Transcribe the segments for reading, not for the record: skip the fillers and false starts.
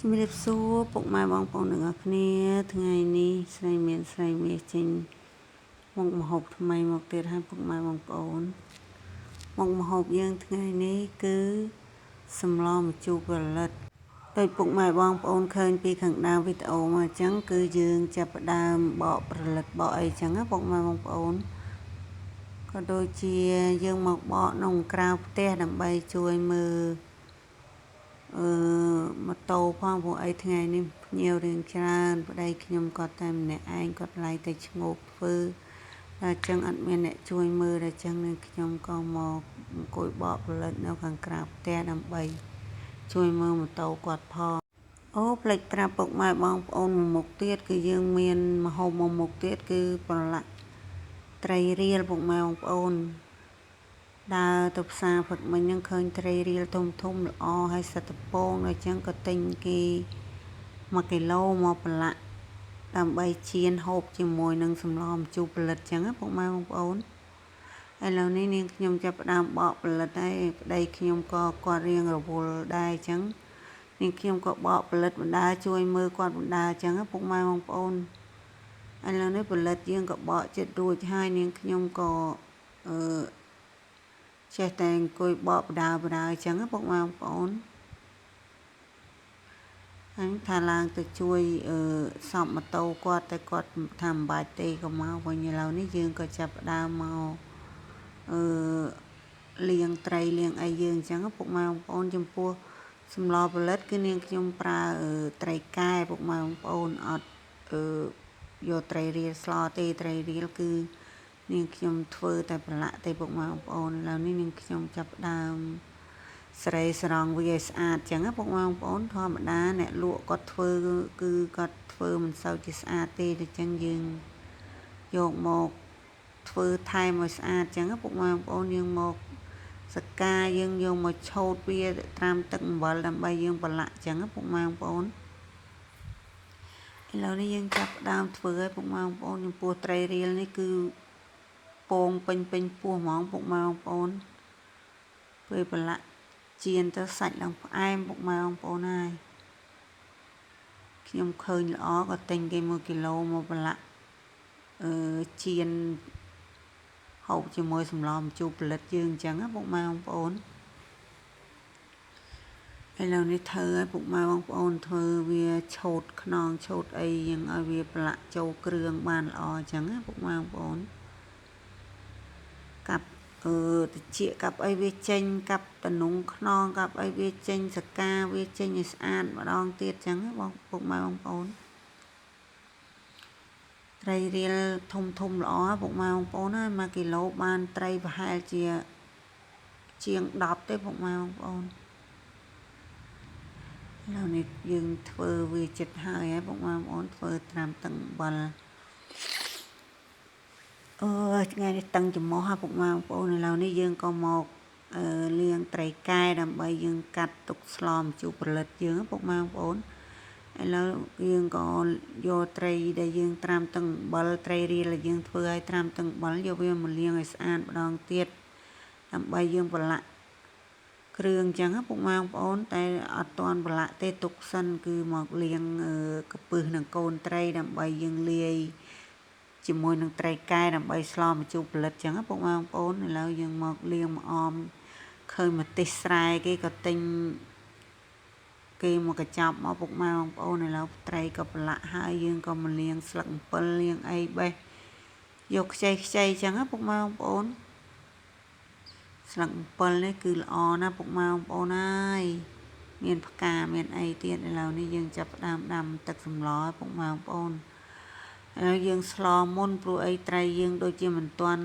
ជំរាបសួរពុកម៉ែបងប្អូនទាំងអស់គ្នាថ្ងៃនេះស្រីមានស្រីមាសចេញមកម្ហូបថ្មីមកទៀតហើយពុកម៉ែបងប្អូនមកម្ហូបយើងថ្ងៃនេះគឺសម្លម្ជូរផលិតដោយពុកម៉ែបងប្អូនឃើញពីខាងដើមវីដេអូមកអញ្ចឹងគឺយើងចាប់ផ្ដើមបកផលិតបកអីអញ្ចឹងណាពុកម៉ែបងប្អូនក៏ដូចជាយើងមកបកក្នុងក្រៅផ្ទះដើម្បីជួយមើលម៉ូតូផងព្រោះអីថ្ងៃនេះភ្ញៀវរៀងច្រើនប្តីខ្ញុំគាត់តែម្នាក់ឯងគាត់ឡាយតែឈ្ងោកធ្វើតែអញ្ចឹងអត់មានអ្នកជួយមើលតែអញ្ចឹងនឹងខ្ញុំក៏មកអង្គុយបកផលិតនៅខាងក្រៅផ្ទះដើម្បីជួយមើលម៉ូតូគាត់ផងអូផ្លេចប្រាប់ពុកម៉ែបងប្អូនមួយមុខទៀតគឺយើងមានម្ហូបមួយមុខទៀតគឺប្រឡាក់ត្រីរៀលពុកម៉ែបងប្អូនដើរទៅផ្សារព្រឹកមិញហ្នឹងឃើញត្រីរៀលធំធំល្អហើយសិតតពងអញ្ចឹងក៏ទិញគេ1គីឡូមកប្រឡាក់ដើម្បីចៀនហូបជាមួយនឹងសម្លម្ជូរផលិតអញ្ចឹងណាពុកម៉ែបងប្អូនឥឡូវនេះនាងខ្ញុំចាប់ផ្ដើមបកផលិតហើយប្តីខ្ញុំក៏គាត់រៀងរវល់ដែរអញ្ចឹងនាងខ្ញុំក៏បកផលិតបណ្ដាជួយមើលគាត់បណ្ដាអញ្ចឹងណាពុកម៉ែបងប្អូនឥឡូវនេះផលិតយើងក៏បកចិត្តរួចហើយនាងខ្ញុំក៏ចេះតែអង្គុយបកបដាអញ្ចឹងពុកម៉ែបងប្អូនហើយថាឡើងទៅជួយសពម៉ូតូគាត់តែគាត់ថាមិនបាច់ទេក៏មកវិញឥឡូវនេះយើងក៏ចាប់ផ្ដើមមកលាងត្រីលាងអីយើងអញ្ចឹងពុកម៉ែបងប្អូនចំពោះសម្លផលិតគឺនាងខ្ញុំប្រើត្រីកែពុកម៉ែបងប្អូនអត់យកត្រីរៀលស្លទេត្រីរៀលគឺនាងខ្ញុំធ្វើតែប្រឡាក់ទេពុកម៉ែបងប្អូនឥឡូវនេះនាងខ្ញុំចាប់ផ្ដើមស្រេស្រង់វាឲ្យស្អាតចឹងណាពុកម៉ែបងប្អូនធម្មតាអ្នកលក់គាត់ធ្វើគឺគាត់ធ្វើមិនសូវជាស្អាតទេដូច្នេះយើងយកមកធ្វើថែមឲ្យស្អាតចឹងណាពុកម៉ែបងប្អូនយើងមកសកាយើងយកមកឆូតវាត្រាំទឹកអំបិលដើម្បីយើងប្រឡាក់ចឹងណាពុកម៉ែបងប្អូនឥឡូវនេះយើងចាប់ផ្ដើមធ្វើឲ្យពុកម៉ែបងប្អូនចំពោះត្រីរៀលនេះគឺពងពេញពោះហ្មងពុកម៉ែបងប្អូនពេលប្រឡាក់ចៀនទៅសាច់ឡើងផ្អែមពុកម៉ែបងប្អូនហើយខ្ញុំឃើញល្អក៏ទិញគេ1គីឡូមកប្រឡាក់ចៀនហូបជាមួយសម្លម្ជូរផលិតយើងអញ្ចឹងណាពុកម៉ែបងប្អូនឥឡូវនេះធ្វើឲ្យពុកម៉ែបងប្អូនធ្វើវាឆូតខ្នងឆូតអីយ៉ាងឲ្យវាប្រឡាក់ចូលគ្រឿងបានល្អអញ្ចឹងណាពុកម៉ែបងប្អូនកាប់តិចកាប់អីវាចេញកាប់តំណុងខ្នងកាប់អីវាចេញសកាវាចេញឲ្យស្អាតម្ដងទៀតអញ្ចឹងបងពុកម៉ែបងប្អូនត្រីរៀលធំល្អពុកម៉ែបងប្អូនហើយ1គីឡូបានត្រីប្រហែលជាជាង10ទេពុកម៉ែបងប្អូនឥឡូវនេះយើងធ្វើវាចិត្តហើយពុកម៉ែបងប្អូនធ្វើត្រាំទឹកអំបិលថ្ងៃនេះតឹងច្រមុះពុកម៉ែបងប្អូនឥឡូវនេះយើងក៏មកលាងត្រីកែដើម្បីយើងកាត់ទុកស្លម្ជូរផលិតយើងពុកម៉ែបងប្អូនឥឡូវយើងក៏យកត្រីដែលយើងត្រាំទឹកអំបិលត្រីរៀលដែលយើងធ្វើឲ្យត្រាំទឹកអំបិលយកវាមកលាងឲ្យស្អាតម្ដងទៀតដើម្បីយើងប្រឡាក់គ្រឿងអញ្ចឹងពុកម៉ែបងប្អូនតែអត់ទាន់ប្រឡាក់ទេទុកសិនគឺមកលាងកពឹសនិងកូនត្រីដើម្បីយើងលាយជាមួយនឹងត្រីកែដើម្បីស្លម្ជូរផលិតចឹងពុកម៉ែបងប្អូនឥឡូវយើងមកលាងមកអមឃើញម្ទេសស្រែគេក៏ទិញគេមកកញ្ចប់មកពុកម៉ែបងប្អូនឥឡូវត្រីក៏ប្រឡាក់ហើយយើងក៏មកលាងស្លឹកអំពិលលាងអីបេះយកខ្ចីចឹងពុកម៉ែបងប្អូនស្លឹកអំពិលនេះគឺល្អណាស់ពុកម៉ែបងប្អូនហើយមានផ្កាមានអីទៀតឥឡូវនេះយើងចាប់ផ្ដើមដាំទឹកសម្លឲ្យពុកម៉ែបងប្អូនហើយយើងស្លមុនព្រោះអីត្រីយើងដូចជាមិនទាន់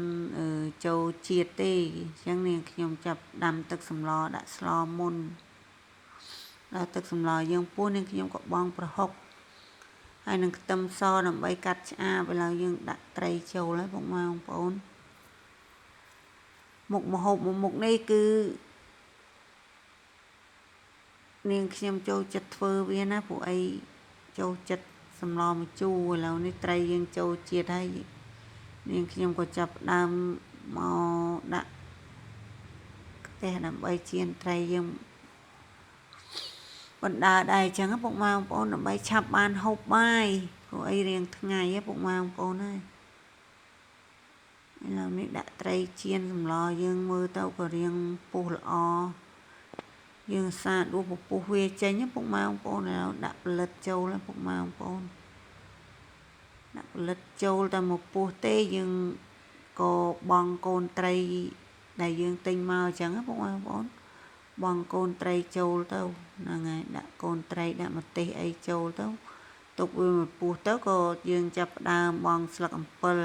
ចូលជាតិទេអញ្ចឹងនាងខ្ញុំចាប់ដាំទឹកសម្លដាក់ស្លមុនដល់ទឹកសម្លយើងពុះនាងខ្ញុំក៏បងប្រហុកហើយនឹងខ្ទឹមសដើម្បីកាត់ឆ្អាបឥឡូវយើងដាក់ត្រីចូលហើយពុកម៉ែបងប្អូនមុខម្ហូបមួយមុខនេះគឺនាងខ្ញុំចូលចិត្តធ្វើវាណាព្រោះអីចូលចិត្តសម្លម្ជូរឥឡូវនេះត្រីយើងចូលជាតិហើយនាងខ្ញុំក៏ចាប់ដើមមកដាក់ខ្ទះដើម្បីចៀនត្រីយើង បណ្ដើរដែរអញ្ចឹងពុកម៉ែបងប្អូនដើម្បីឆាប់បានហូបបាយព្រោះអីរៀងថ្ងៃពុកម៉ែបងប្អូនហើយឥឡូវនេះដាក់ត្រីចៀនសម្លយើងមើលទៅក៏រៀងពុះល្អយើងសាដួសពពុះវាចេញពុកម៉ែបងប្អូនឥឡូវដាក់ផលិតចូលពុកម៉ែបងប្អូនដាក់ផលិតចូលតែមកពុះទេយើងក៏បងកូនត្រីដែលយើងទិញមកអញ្ចឹងពុកម៉ែបងប្អូនបងកូនត្រីចូលទៅហ្នឹងហើយដាក់កូនត្រីដាក់ម្ទេសអីចូលទៅទុកវាមកពុះទៅក៏យើងចាប់ផ្ដើមបងស្លឹកអំពិល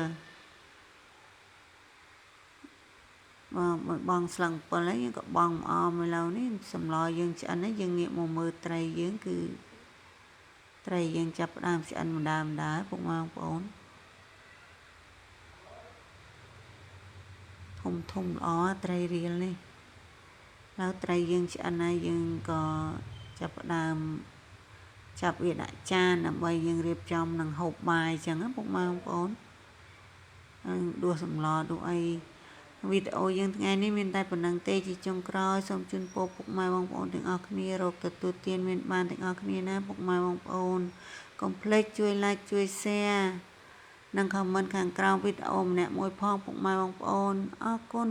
បងស្លឹកអំពិលហើយយើងក៏បងអមឥឡូវនេះសម្លយើងឆ្អិនហើយយើងងាកមកមើលត្រីយើងគឺត្រីយើងចាប់ផ្ដើមឆ្អិនម្ដងពុកម៉ែបងប្អូនធំល្អត្រីរៀលនេះแล้วត្រីយើងឆ្អិនហើយយើងក៏ចាប់ផ្ដើមចាប់វាដាក់ចានដើម្បីយើងរៀបចំនឹងហូបបាយអញ្ចឹងពុកម៉ែបងប្អូនហើយដួសសម្លដួសអីវីដេអូយើងថ្ងៃនេះមានតែប៉ុណ្្នឹងទេជាចុងក្រោយសូមជូនពរពុកម៉ែបងប្អូនទាំងអស់គ្នារកទទួលទានមានបានទាំងអស់គ្នាណាពុកម៉ែបងប្អូនកុំភ្លេចជួយ like ជួយ share និង comment ខាងក្រោមវីដេអូម្នាក់មួយផងពុកម៉ែបងប្អូនអរគុណ